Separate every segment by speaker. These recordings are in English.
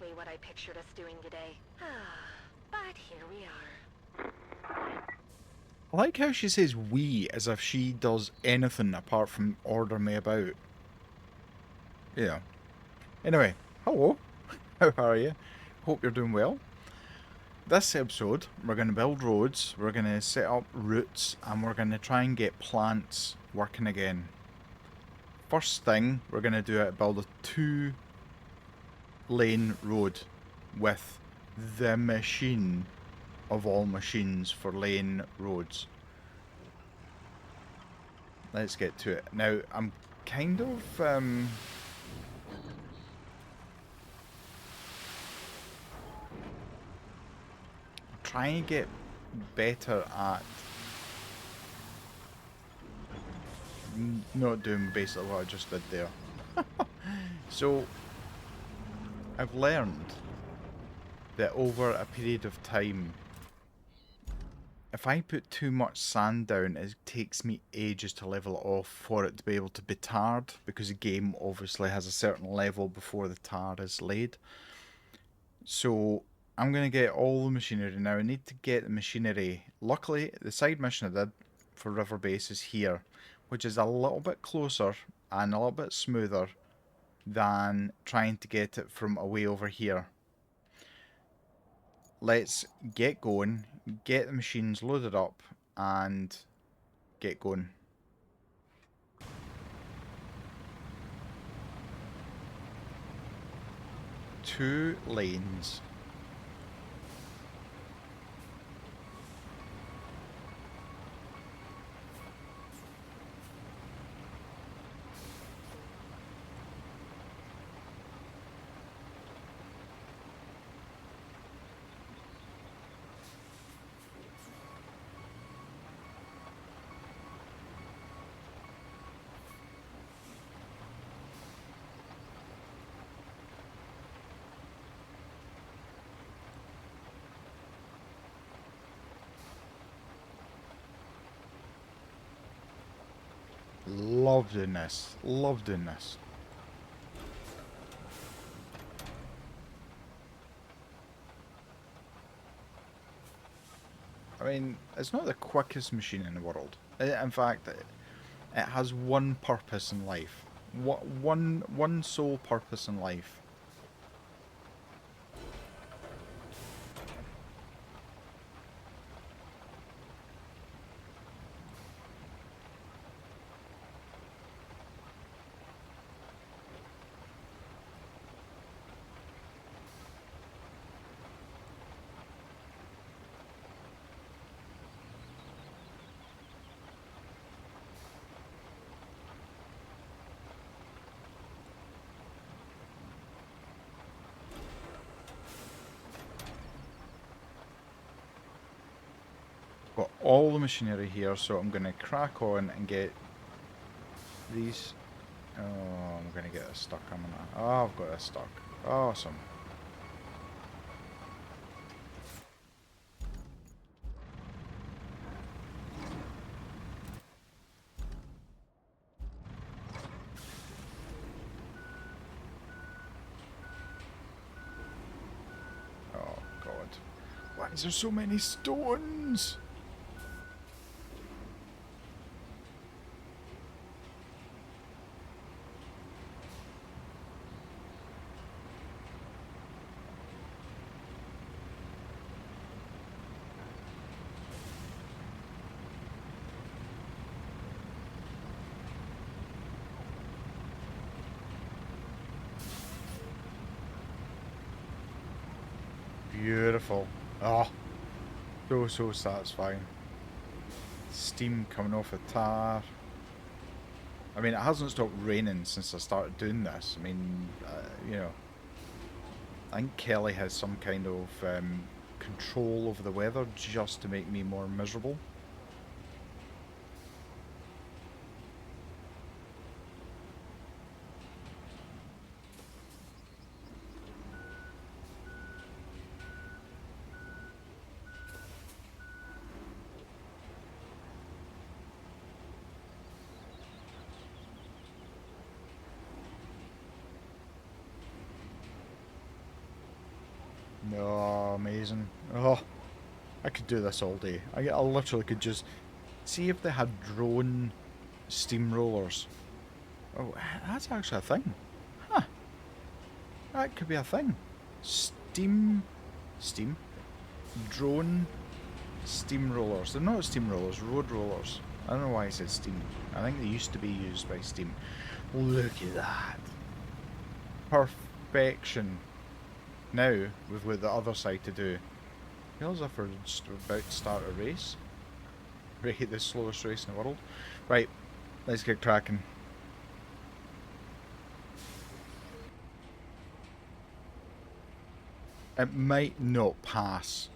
Speaker 1: exactly what I pictured us doing today. But here we are.
Speaker 2: I like how she says we as if she does anything apart from order me about. Yeah. Anyway, hello. How are you? Hope you're doing well. This episode, we're going to build roads, we're going to set up routes, and we're going to try and get plants working again. First thing we're going to do is build a 2-lane road with the machine of all machines for lane roads. Let's get to it. Now, I'm kind of trying to get better at not doing basically what I just did there. So, I've learned that over a period of time, if I put too much sand down, it takes me ages to level it off for it to be able to be tarred, because the game obviously has a certain level before the tar is laid. So I'm going to get all the machinery now. I need to get the machinery. Luckily, the side mission I did for River Base is here, which is a little bit closer and a little bit smoother than trying to get it from away over here. Let's get going, get the machines loaded up, and get going. 2 lanes. Love doing this. Love doing this. I mean, it's not the quickest machine in the world. In fact, it has one purpose in life. One sole purpose in life. Got all the machinery here, so I'm going to crack on and get these. Oh, I'm going to get this stuck. Oh, I've got this stuck. Awesome. Oh, God. Why is there so many stones? Beautiful. Oh, so satisfying. Steam coming off the tar. I mean, it hasn't stopped raining since I started doing this. I mean, you know, I think Kelly has some kind of control over the weather just to make me more miserable. No, amazing. Oh, I could do this all day. I literally could just see if they had drone steamrollers. Oh, that's actually a thing. Huh, that could be a thing. Steam? Drone steamrollers. They're not steamrollers, road rollers. I don't know why I said steam. I think they used to be used by steam. Look at that. Perfection. Now, we've got the other side to do. Feels as if we're just about to start a race. Right, the slowest race in the world. Right, let's get cracking. It might not pass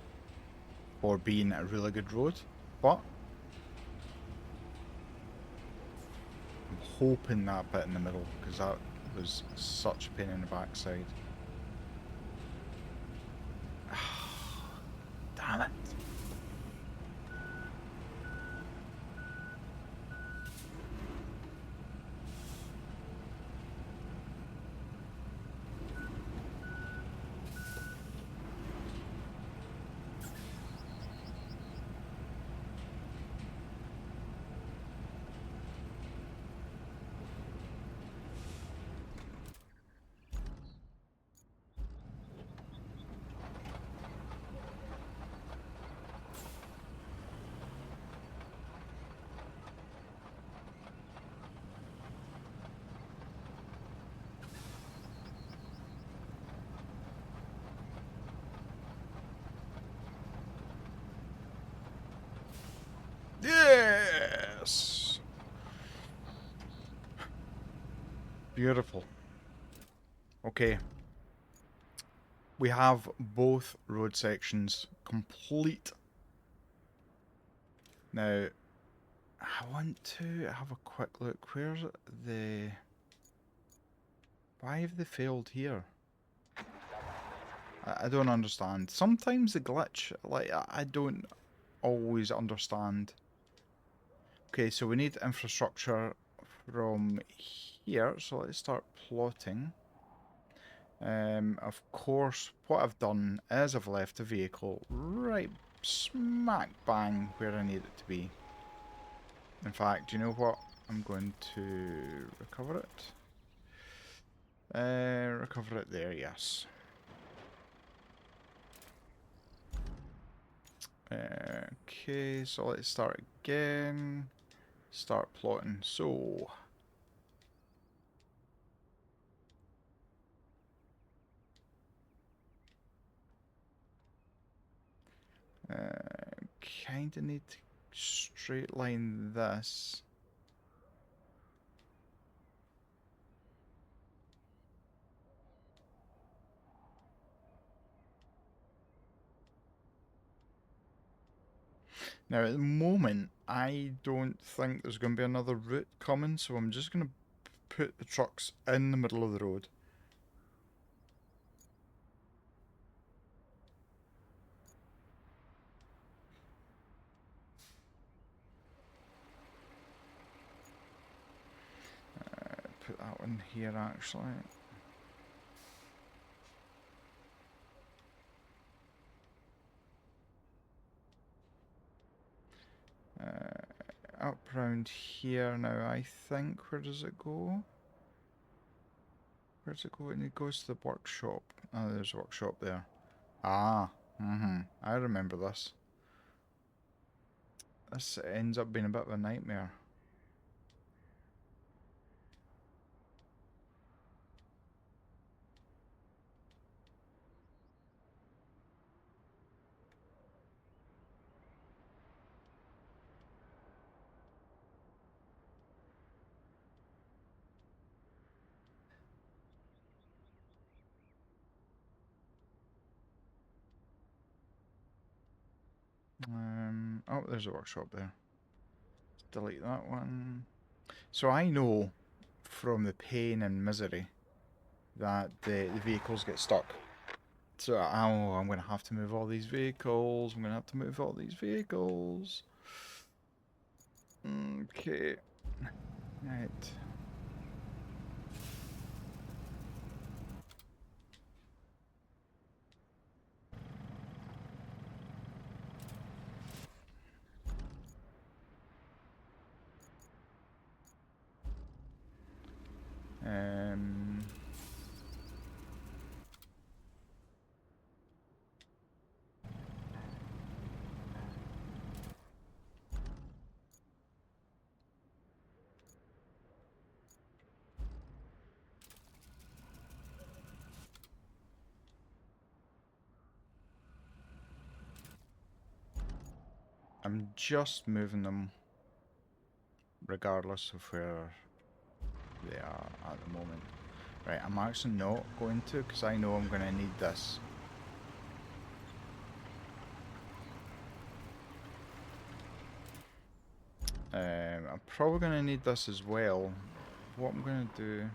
Speaker 2: for being a really good road, but I'm hoping that bit in the middle, because that was such a pain in the backside. Damn it. Yes! Beautiful. Okay. We have both road sections complete. Now, I want to have a quick look. Where's the... Why have they failed here? I don't understand. Sometimes the glitch, like, I don't always understand. Okay, so we need infrastructure from here, so let's start plotting. Of course, what I've done is I've left the vehicle right smack bang where I need it to be. In fact, you know what? I'm going to recover it. Recover it there, yes. Okay, so let's start again. Start plotting. So, kind of need to straight line this. Now, at the moment, I don't think there's going to be another route coming, so I'm just going to put the trucks in the middle of the road. Put that one here, actually. Up round here now, I think. Where does it go? Where's it go? And it goes to the workshop. Oh, there's a workshop there. Ah, I remember this. This ends up being a bit of a nightmare. Oh, there's a workshop there. Delete that one. So I know from the pain and misery that the vehicles get stuck. So I'm going to have to move all these vehicles. I'm going to have to move all these vehicles. Okay. Right. I'm just moving them regardless of where they are at the moment. Right, I'm actually not going to because I know I'm going to need this. I'm probably going to need this as well. What I'm going to do...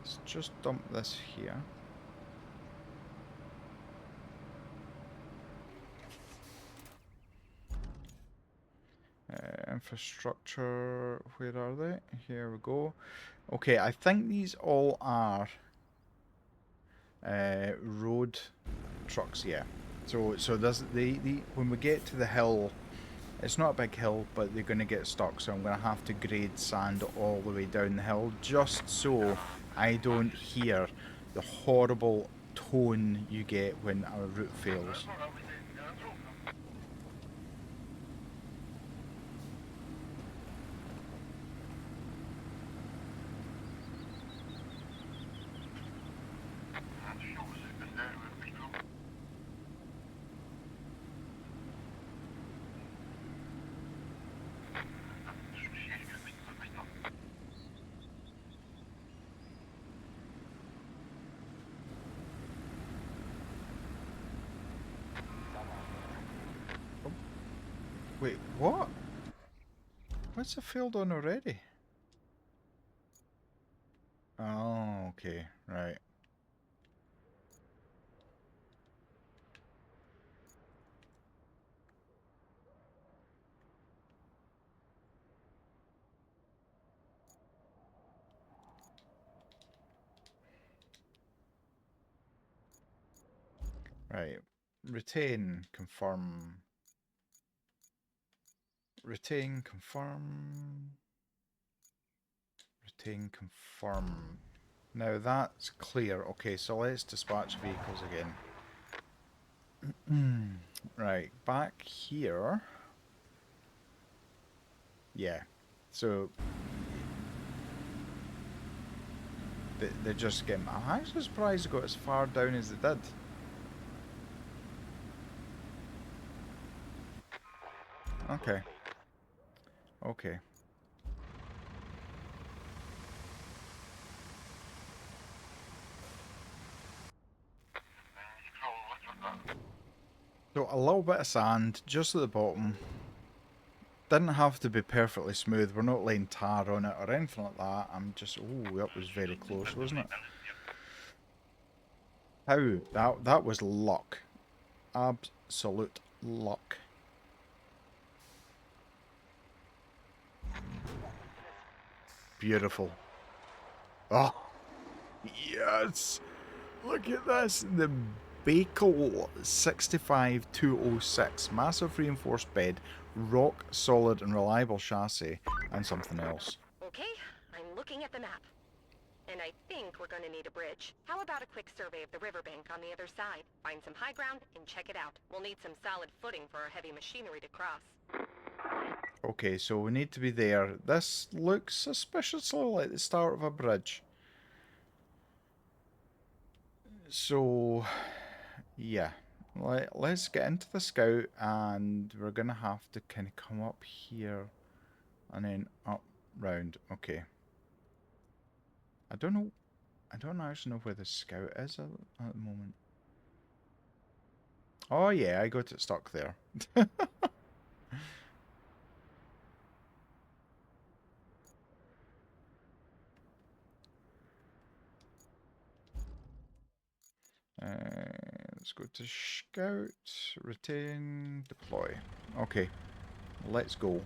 Speaker 2: Let's just dump this here. Infrastructure, where are they? Here we go. Okay, I think these all are road trucks, yeah. So there's the when we get to the hill, it's not a big hill, but they're going to get stuck, so I'm going to have to grade sand all the way down the hill just so I don't hear the horrible tone you get when our route fails. Wait, what? What's the field on already? Oh, okay, right. Right. Retain, confirm. Retain, confirm. Retain, confirm. Now that's clear. Okay, so let's dispatch vehicles again. Right, back here. Yeah. So they just get. I'm actually surprised they got as far down as they did. Okay. Okay. So a little bit of sand just at the bottom. Didn't have to be perfectly smooth. We're not laying tar on it or anything like that. I'm just... Oh, that was very close, wasn't it? How? That was luck. Absolute luck. Beautiful. Oh, yes! Look at this. The Bakel 65206. Massive reinforced bed, rock solid and reliable chassis, and something else.
Speaker 1: Okay, I'm looking at the map. And I think we're gonna need a bridge. How about a quick survey of the riverbank on the other side? Find some high ground and check it out. We'll need some solid footing for our heavy machinery to cross.
Speaker 2: Okay, so we need to be there. This looks suspiciously like the start of a bridge. So, yeah. Let's get into the scout, and we're going to have to kind of come up here and then up, round. Okay. I don't know. I don't actually know where the scout is at the moment. Oh, yeah, I got it stuck there. Let's go to scout, retain, deploy. Okay, let's go.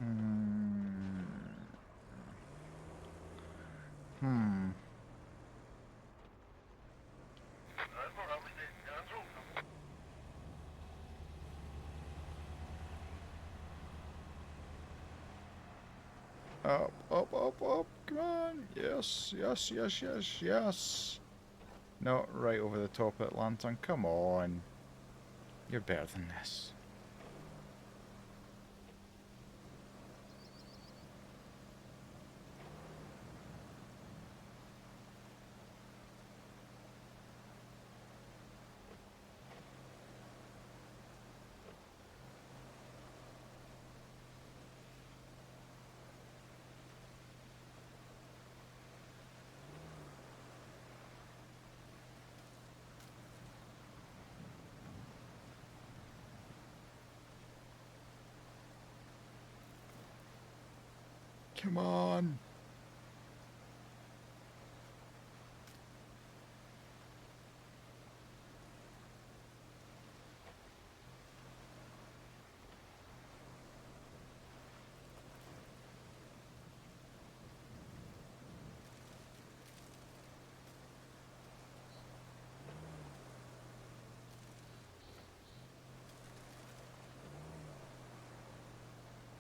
Speaker 2: Mm. Hmm. Up, up, up, up. Come on. Yes, yes, yes, yes, yes. No, right over the top at Lantern. Come on. You're better than this. Come on.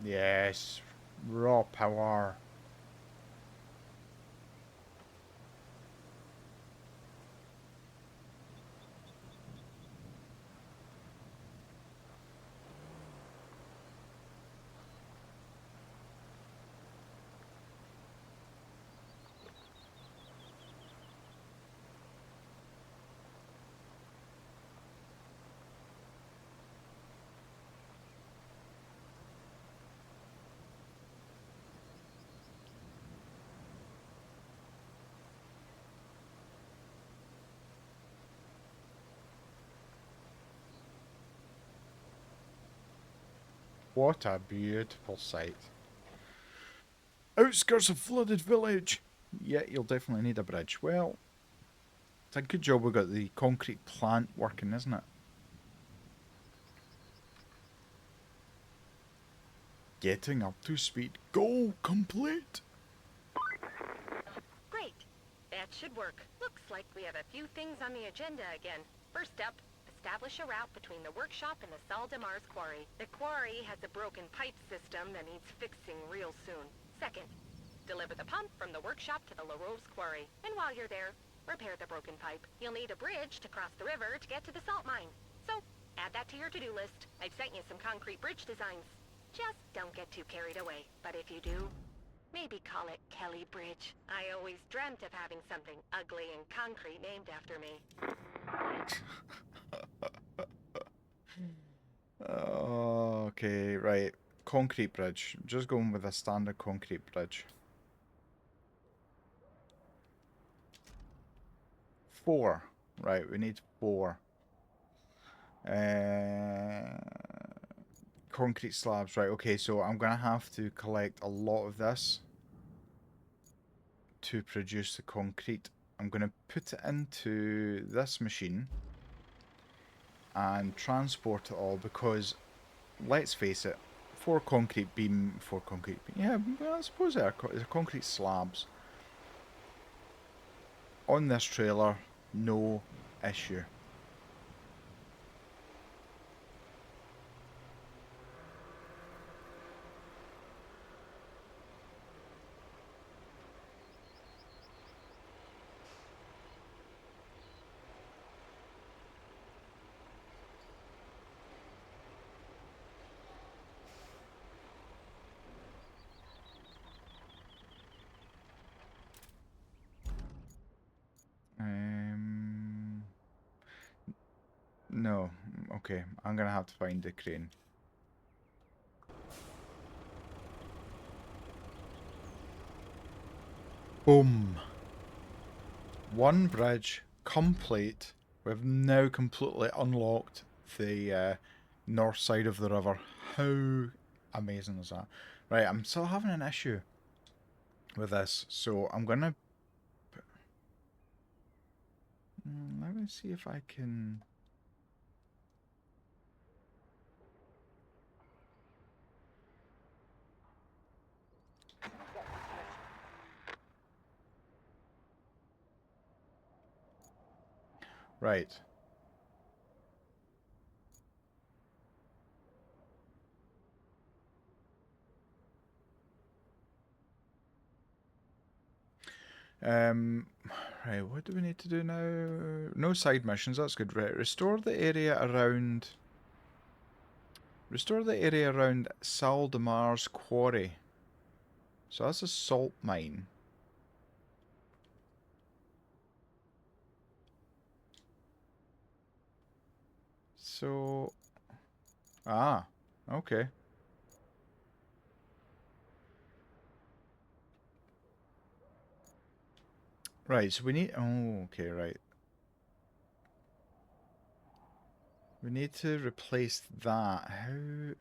Speaker 2: Yes. Raw power. What a beautiful sight. Outskirts of flooded village. Yeah, you'll definitely need a bridge. Well, it's a good job we got the concrete plant working, isn't it? Getting up to speed. Goal complete.
Speaker 1: Great. That should work. Looks like we have a few things on the agenda again. First up, establish a route between the workshop and the Salle de Mars quarry. The quarry has a broken pipe system that needs fixing real soon. Second, deliver the pump from the workshop to the La Rose quarry. And while you're there, repair the broken pipe. You'll need a bridge to cross the river to get to the salt mine. So, add that to your to-do list. I've sent you some concrete bridge designs. Just don't get too carried away. But if you do, maybe call it Kelly Bridge. I always dreamt of having something ugly and concrete named after me.
Speaker 2: Okay, right. Concrete bridge. Just going with a standard concrete bridge. 4. Right, we need 4. Concrete slabs. Right, okay, so I'm going to have to collect a lot of this to produce the concrete. I'm going to put it into this machine and transport it all because, let's face it, 4 concrete beam, yeah, well, I suppose they're concrete slabs on this trailer, no issue. No, okay, I'm gonna have to find the crane. Boom. One bridge complete. We've now completely unlocked the north side of the river. How amazing is that? Right, I'm still having an issue with this, so I'm gonna... let me see if I can... Right. Right, what do we need to do now? No side missions, that's good. Right, restore the area around Saldemar's quarry. So that's a salt mine. So, okay. Right, so we need, okay, right. We need to replace that. How?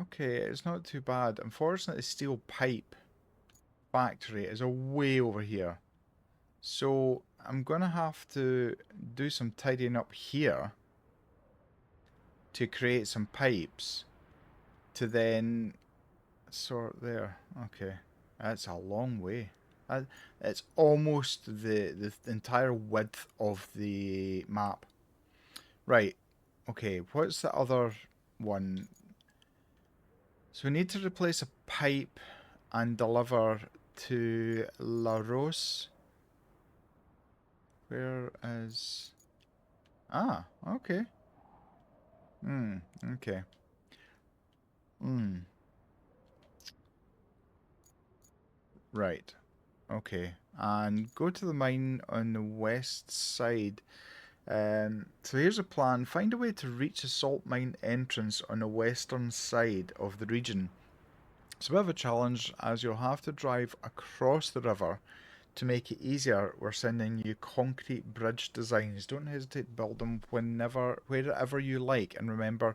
Speaker 2: Okay, it's not too bad. Unfortunately, the steel pipe factory is way over here. So I'm gonna have to do some tidying up here to create some pipes to then sort there. Okay, that's a long way. It's almost the entire width of the map. Right. Okay, what's the other one? So we need to replace a pipe and deliver to La Rose. Where is... Ah, okay. Okay. Right. Okay. And go to the mine on the west side. So here's a plan. Find a way to reach the salt mine entrance on the western side of the region. It's a bit of a challenge as you'll have to drive across the river. To make it easier, we're sending you concrete bridge designs. Don't hesitate to build them wherever you like. And remember,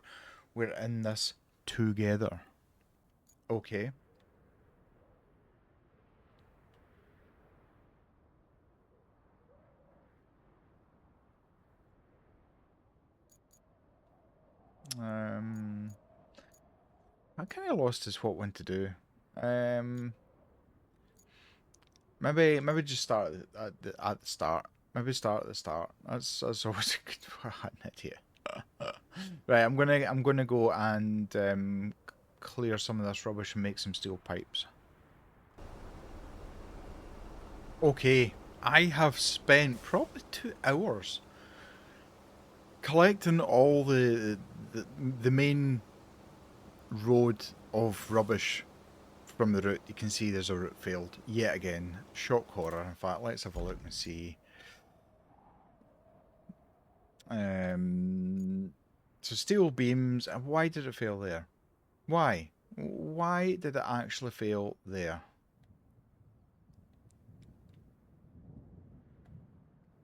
Speaker 2: we're in this together. Okay. I kind of lost as what one to do. Maybe just start at the start. Maybe start at the start. That's always a good idea. Right, I'm gonna go and clear some of this rubbish and make some steel pipes. Okay, I have spent probably 2 hours collecting all the main road of rubbish from the route. You can see there's a route failed yet again. Shock horror. In fact, let's have a look and see. So steel beams. And why did it fail there? Why? Why did it actually fail there?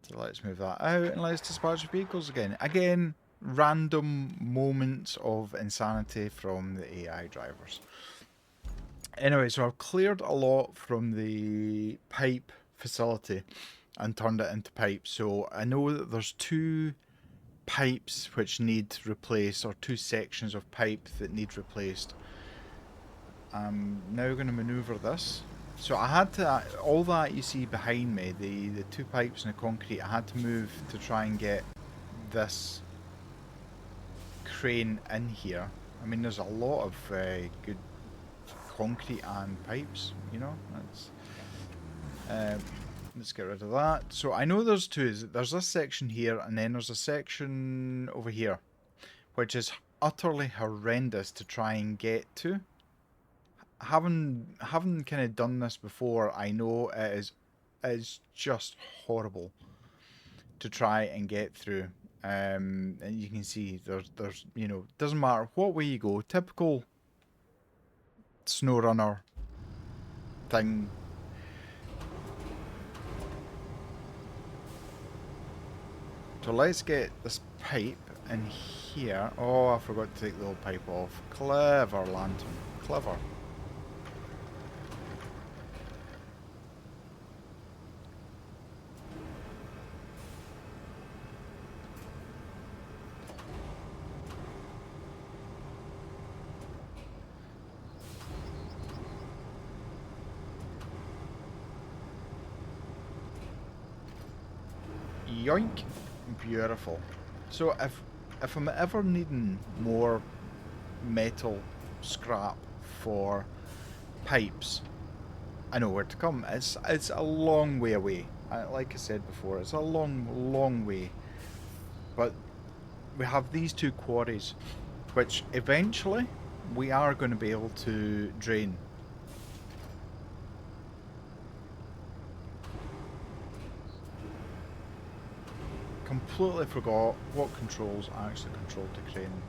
Speaker 2: So let's move that out and let's dispatch vehicles again. Again, random moments of insanity from the AI drivers. Anyway, so I've cleared a lot from the pipe facility and turned it into pipes. So I know that there's 2 pipes which need replaced, or 2 sections of pipe that need replaced. I'm now going to maneuver this. So I had to, all that you see behind me, the 2 pipes and the concrete, I had to move to try and get this crane in here. I mean, there's a lot of good concrete and pipes, you know. Let's get rid of that. So I know there's 2. There's this section here, and then there's a section over here, which is utterly horrendous to try and get to. Having kind of done this before, I know it's just horrible to try and get through. And you can see there's you know, doesn't matter what way you go, typical snow runner thing. So let's get this pipe in here. Oh, I forgot to take the old pipe off. Clever lantern. Clever. Yoink. Beautiful. So if I'm ever needing more metal scrap for pipes, I know where to come. It's a long way away. Like I said before, it's a long way. But we have these two quarries, which eventually we are going to be able to drain. Completely forgot what controls I actually controlled the crane.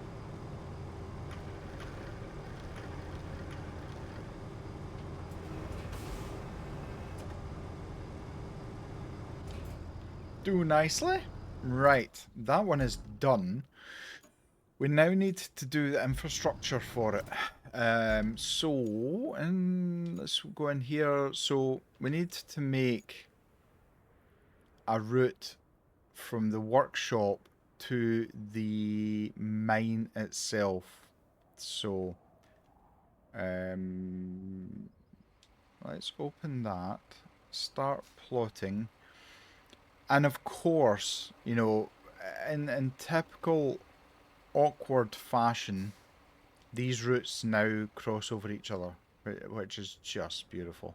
Speaker 2: Do nicely. Right, that one is done. We now need to do the infrastructure for it. And let's go in here. So we need to make a route from the workshop to the mine itself. So let's open that, start plotting, and of course, you know, in typical awkward fashion, these routes now cross over each other, which is just beautiful.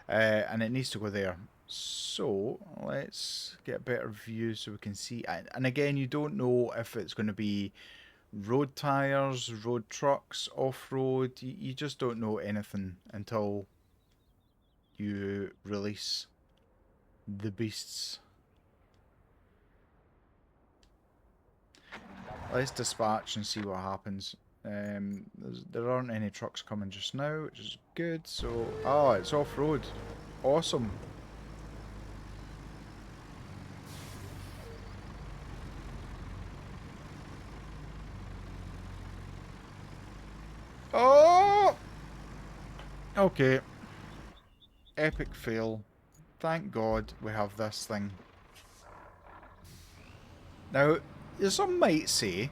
Speaker 2: And it needs to go there. So let's get a better view so we can see. And again, you don't know if it's going to be road tires, road trucks, off-road. You just don't know anything until you release the beasts. Let's dispatch and see what happens. There aren't any trucks coming just now, which is good. So, oh, it's off-road. Awesome. Oh! Okay. Epic fail. Thank God we have this thing. Now, some might say,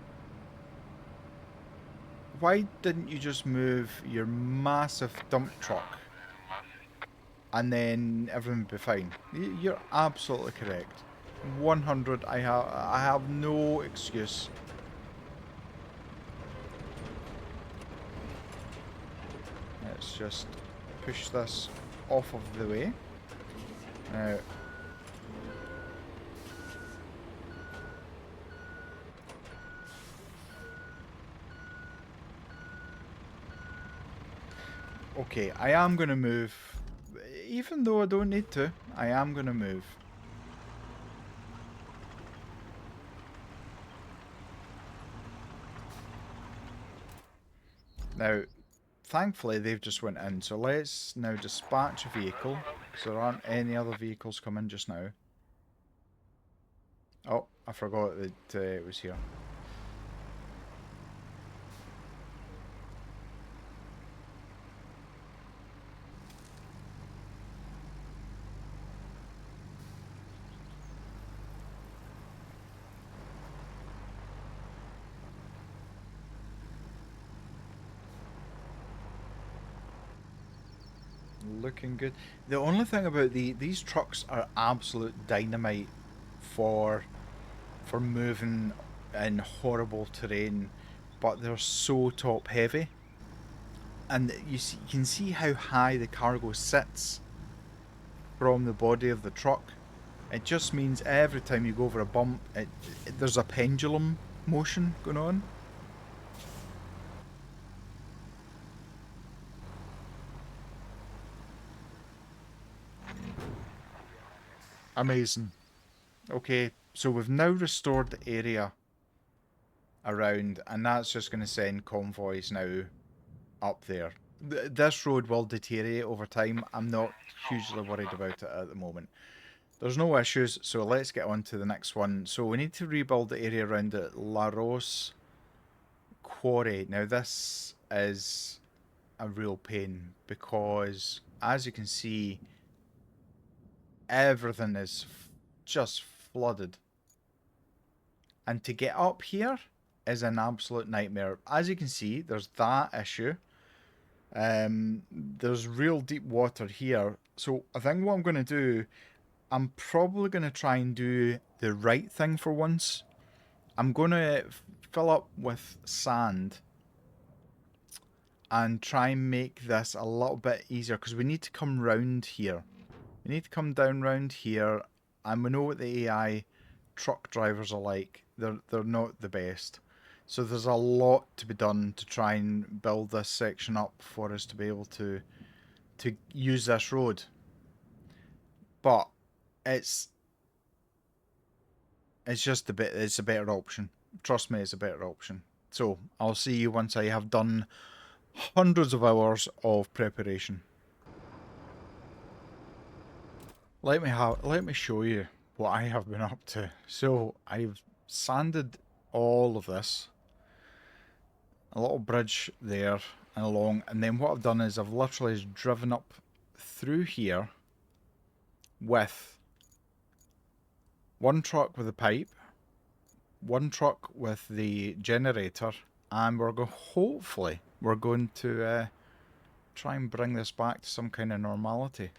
Speaker 2: why didn't you just move your massive dump truck and then everything would be fine? You're absolutely correct. 100, I have no excuse. Let's just push this off of the way. Now, okay, I am going to move. Even though I don't need to, I am going to move. Now, thankfully they've just went in, so let's now dispatch a vehicle, because there aren't any other vehicles coming just now. Oh, I forgot that it was here. Looking good. The only thing about these trucks are absolute dynamite for moving in horrible terrain, but they're so top heavy, and you can see how high the cargo sits from the body of the truck. It just means every time you go over a bump, there's a pendulum motion going on. Amazing. Okay, so we've now restored the area around, and that's just going to send convoys now up there. This road will deteriorate over time. I'm not hugely worried about it at the moment. There's no issues, so let's get on to the next one. So we need to rebuild the area around the Laros Quarry. Now this is a real pain because, as you can see, everything is just flooded. And to get up here is an absolute nightmare. As you can see, there's that issue. There's real deep water here. So I think what I'm going to do, I'm probably going to try and do the right thing for once. I'm going to fill up with sand and try and make this a little bit easier, because we need to come round here. We need to come down round here, and we know what the AI truck drivers are like. They're not the best. So there's a lot to be done to try and build this section up for us to be able to use this road. But it's just it's a better option. Trust me, it's a better option. So I'll see you once I have done hundreds of hours of preparation. Let me show you what I have been up to. So I've sanded all of this, a little bridge there and along, and then what I've done is I've literally driven up through here with one truck with a pipe, one truck with the generator, and hopefully we're going to try and bring this back to some kind of normality.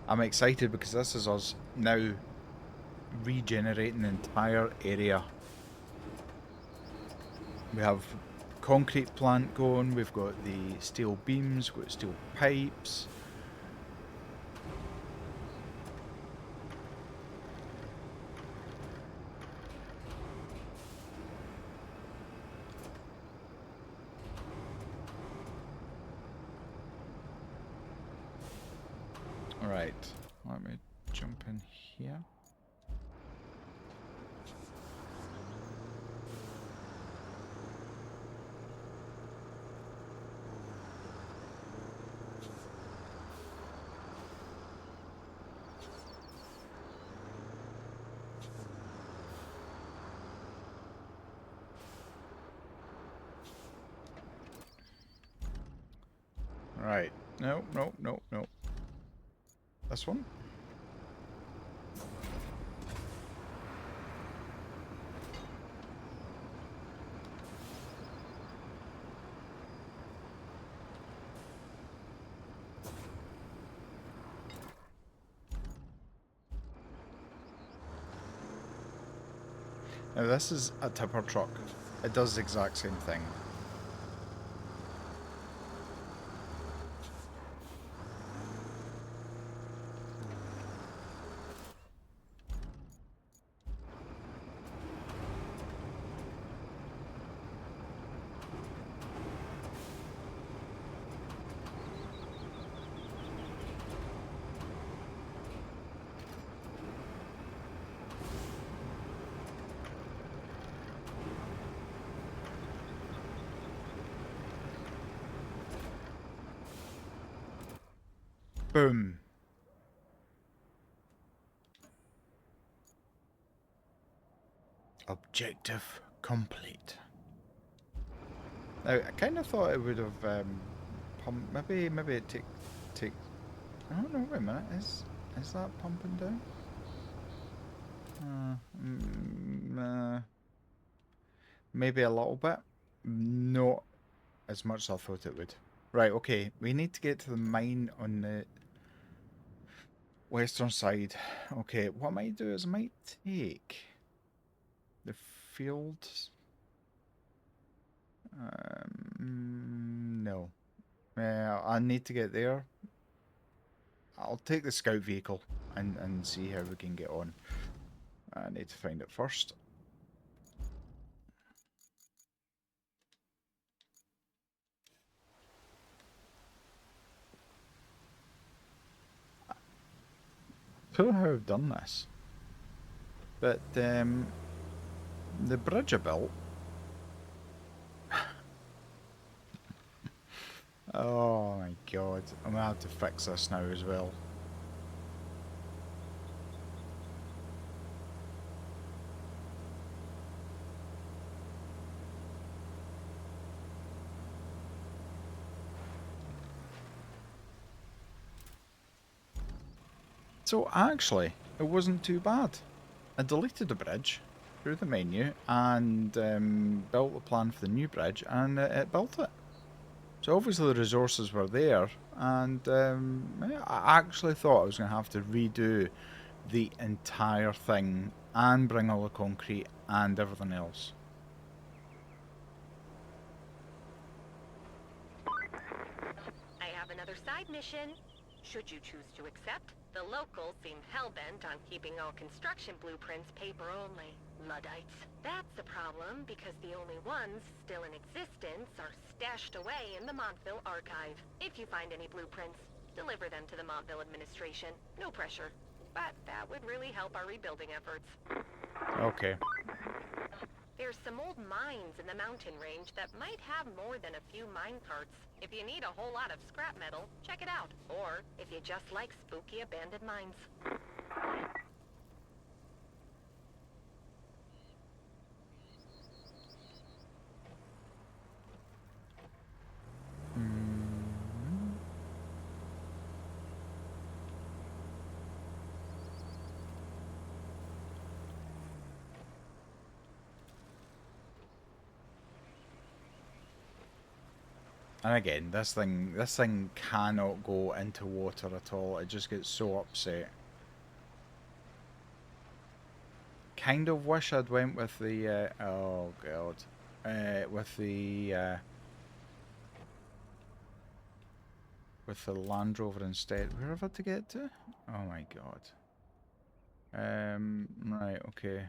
Speaker 2: I'm excited because this is us now regenerating the entire area. We have concrete plant going, we've got the steel beams, we've got steel pipes. Alright, let me jump in here. Right, no. This one? Now this is a tipper truck. It does the exact same thing. Boom. Objective complete. Now, I kind of thought it would have pumped. Maybe it take. I don't know. Wait a minute. Is that pumping down? Maybe a little bit. Not as much as I thought it would. Right. Okay. We need to get to the mine on the western side. Okay. What I might do is I might take the fields. No. I need to get there. I'll take the scout vehicle and see how we can get on. I need to find it first. I don't know how I've done this, but the bridge I built Oh my god. I'm gonna have to fix this now as well. So actually, it wasn't too bad. I deleted the bridge through the menu and built the plan for the new bridge, and it built it. So obviously the resources were there, and yeah, I actually thought I was going to have to redo the entire thing and bring all the concrete and everything else.
Speaker 1: I have another side mission. Should you choose to accept, the locals seem hell-bent on keeping all construction blueprints paper only. Luddites. That's a problem because the only ones still in existence are stashed away in the Montville archive. If you find any blueprints, deliver them to the Montville administration. No pressure. But that would really help our rebuilding efforts.
Speaker 2: Okay.
Speaker 1: There's some old mines in the mountain range that might have more than a few mine carts. If you need a whole lot of scrap metal, check it out. Or if you just like spooky abandoned mines.
Speaker 2: And again, this thing cannot go into water at all. It just gets so upset. Kind of wish I'd went with the oh god, with the Land Rover instead. Where have I to get to? Oh my god. Right, okay.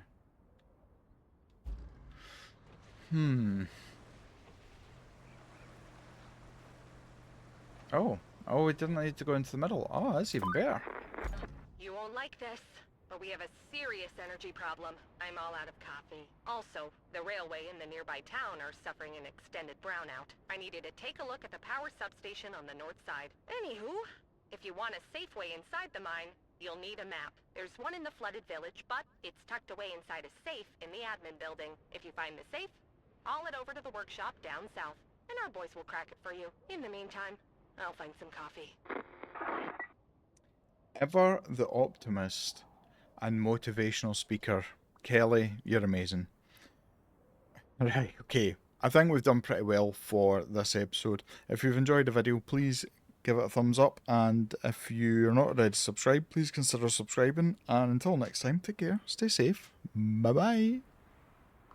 Speaker 2: Oh, we didn't need to go into the middle. Oh, that's even better.
Speaker 1: You won't like this, but we have a serious energy problem. I'm all out of coffee. Also, the railway and the nearby town are suffering an extended brownout. I needed to take a look at the power substation on the north side. Anywho, if you want a safe way inside the mine, you'll need a map. There's one in the flooded village, but it's tucked away inside a safe in the admin building. If you find the safe, haul it over to the workshop down south, and our boys will crack it for you. In the meantime, I'll find some coffee.
Speaker 2: Ever the optimist and motivational speaker. Kelly, you're amazing. Right, okay. I think we've done pretty well for this episode. If you've enjoyed the video, please give it a thumbs up. And if you're not already subscribed, please consider subscribing. And until next time, take care, stay safe. Bye-bye.